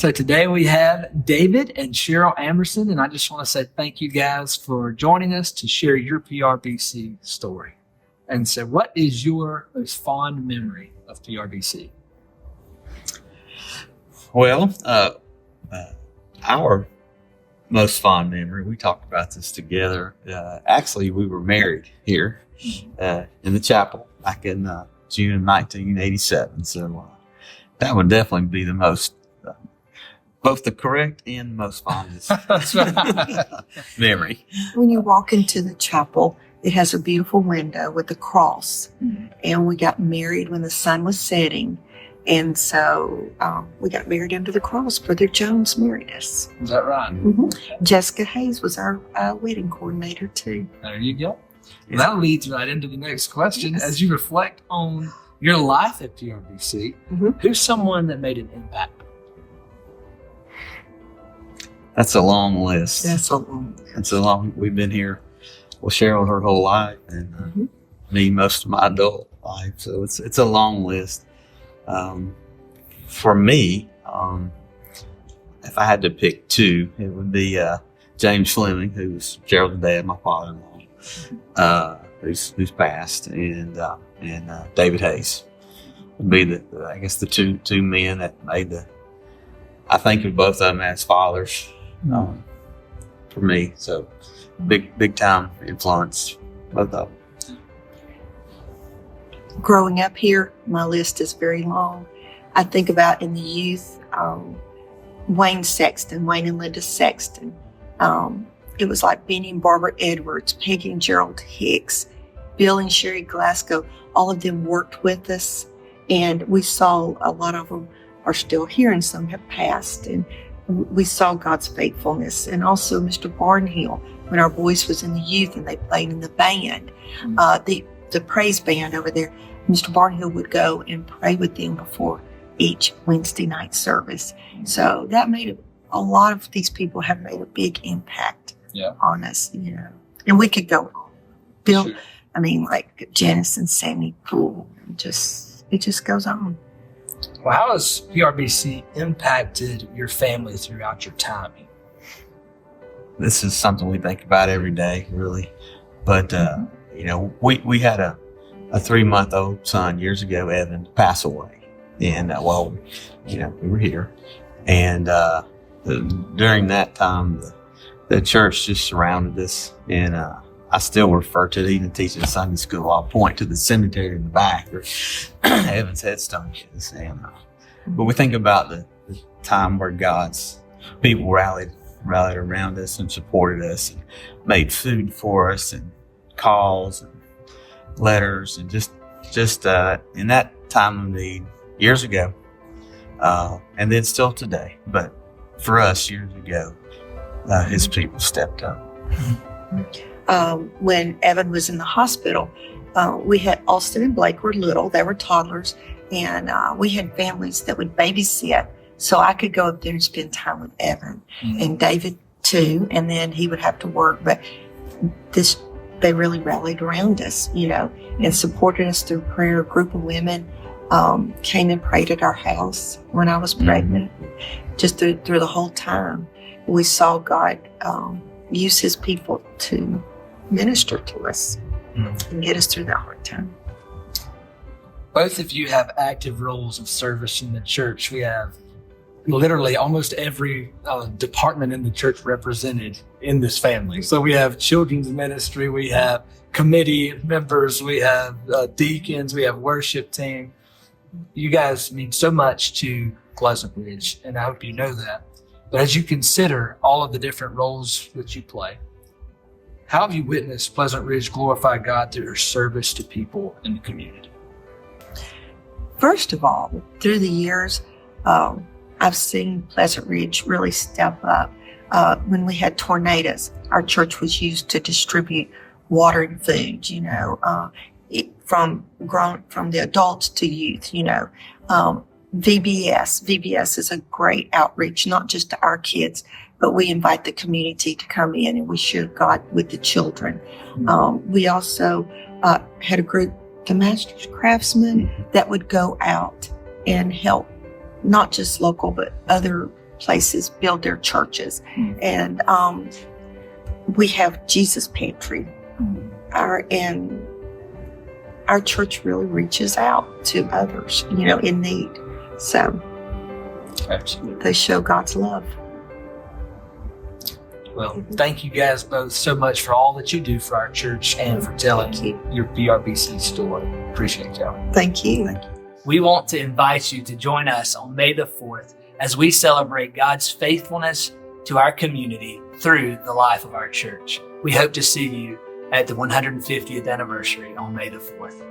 So today we have David and Cheryl Amerson, and I just want to say thank you guys for joining us to share your PRBC story. And so what is your most fond memory of PRBC? Well, our most fond memory, we talked about this together. Actually, we were married here in the chapel back in June of 1987. So that would definitely be the most, both the correct and most fondest memory. When you walk into the chapel, it has a beautiful window with a cross. Mm-hmm. And we got married when the sun was setting. And so we got married under the cross. Brother Jones married us. Is that right? Mm-hmm. Jessica Hayes was our wedding coordinator too. There you go. Well, that leads right into the next question. Yes. As you reflect on your life at PRBC, who's someone that made an impact? That's a long list. That's a long. We've been here with Cheryl her whole life, and me most of my adult life. So it's a long list. For me, if I had to pick two, it would be James Fleming, who was Gerald's dad, my father-in-law, who's passed, and David Hayes would be the two men that made I think of both of them as fathers for me. So big time influence, both of them. Growing up here, my list is very long. I think about in the youth, Wayne and Linda Sexton. It was like Benny and Barbara Edwards, Peggy and Gerald Hicks, Bill and Sherry Glasgow. All of them worked with us, and we saw a lot of them are still here and some have passed. And we saw God's faithfulness. And also Mr. Barnhill, when our boys was in the youth and they played in the band, the praise band over there, Mr. Barnhill would go and pray with them before each Wednesday night service. So that made a lot of these people have made a big impact on us, And we could go on. Bill, sure. I mean, like Janice and Sammy Poole, it just goes on. Well, how has PRBC impacted your family throughout your time? This is something we think about every day, really. But, we had a 3-month-old son years ago, Evan, pass away. And we were here. And during that time, the church just surrounded us. And I still refer to it, even teaching Sunday school, I'll point to the cemetery in the back where Evan's headstone is. But we think about the time where God's people rallied around us and supported us and made food for us and calls and letters, and just in that time of need years ago, and then still today. But for us years ago, his people stepped up. When Evan was in the hospital, we had Austin and Blake were little; they were toddlers, and we had families that would babysit, so I could go up there and spend time with Evan and David too, and then he would have to work, but they really rallied around us, and supported us through prayer. A group of women came and prayed at our house when I was pregnant. Just through the whole time, we saw God use his people to minister to us and get us through that hard time. Both of you have active roles of service in the church. We have literally almost every department in the church represented in this family. So we have children's ministry, we have committee members, we have deacons, we have worship team. You guys mean so much to Pleasant Ridge, and I hope you know that. But as you consider all of the different roles that you play, how have you witnessed Pleasant Ridge glorify God through your service to people in the community? First of all, through the years, I've seen Pleasant Ridge really step up. When we had tornadoes, our church was used to distribute water and food, from the adults to youth, VBS is a great outreach, not just to our kids, but we invite the community to come in and we share God with the children. We also had a group, the Master's Craftsmen, that would go out and help not just local, but other places build their churches. And we have Jesus Pantry. And our church really reaches out to others, in need. So Absolutely. they show God's love. Well, thank you guys both so much for all that you do for our church and for telling Thank you. your BRBC story. Appreciate y'all. Thank you. We want to invite you to join us on May the 4th as we celebrate God's faithfulness to our community through the life of our church. We hope to see you at the 150th anniversary on May the 4th.